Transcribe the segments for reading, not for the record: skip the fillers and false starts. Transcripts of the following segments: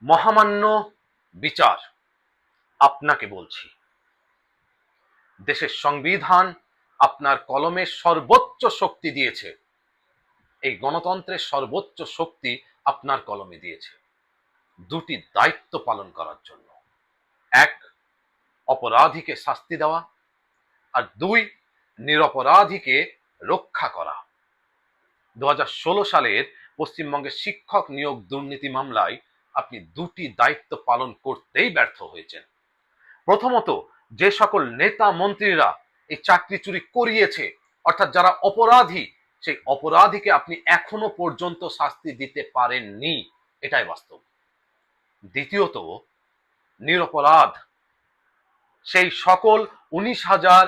মহামান্য বিচার, আপনাকে বলছি, দেশের সংবিধান আপনার কলমের সর্বোচ্চ শক্তি দিয়েছে। এই গণতন্ত্রের সর্বোচ্চ শক্তি আপনার কলমে দিয়েছে দুটি দায়িত্ব পালন করার জন্য। এক, অপরাধীকে শাস্তি দেওয়া, আর দুই, নিরপরাধীকে রক্ষা করা। 2016 সালের পশ্চিমবঙ্গের শিক্ষক নিয়োগ দুর্নীতি মামলায় আপনি দুটি দায়িত্ব পালন করতেই ব্যর্থ হয়েছেন। প্রথমত, যে সকল নেতা মন্ত্রীরা এই চাকরি চুরি করিয়েছে, অর্থাৎ যারা অপরাধী, সেই অপরাধীকে আপনি এখনো পর্যন্ত শাস্তি দিতে পারেননি, এটাই বাস্তব। দ্বিতীয়ত, নিরপরাধ সেই সকল 19,000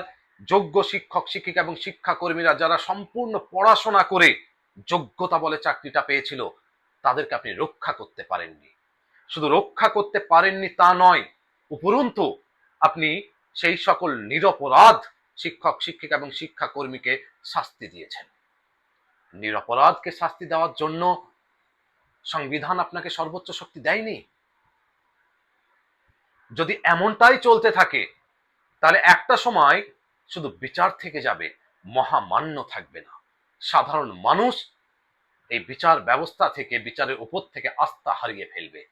যোগ্য শিক্ষক শিক্ষিকা এবং শিক্ষাকর্মীরা যারা সম্পূর্ণ পড়াশোনা করে যোগ্যতা বলে চাকরিটা পেয়েছিল, তাদেরকে আপনি রক্ষা করতে পারেননি। শুধু রক্ষা করতে পারেননি তা নয়, উপরন্তু আপনি সেই সকল নিরপরাধ শিক্ষক শিক্ষিকা এবং শিক্ষাকর্মীকে শাস্তি দিয়েছেন। নিরপরাধকে শাস্তি দেওয়ার জন্য সংবিধান আপনাকে সর্বোচ্চ শক্তি দেয়নি। যদি এমনটাই চলতে থাকে, তাহলে একটা সময় শুধু বিচার থেকে যাবে, মহামান্য থাকবে না। সাধারণ মানুষ এই বিচার ব্যবস্থা থেকে, বিচারের উপর থেকে আস্থা হারিয়ে ফেলবে।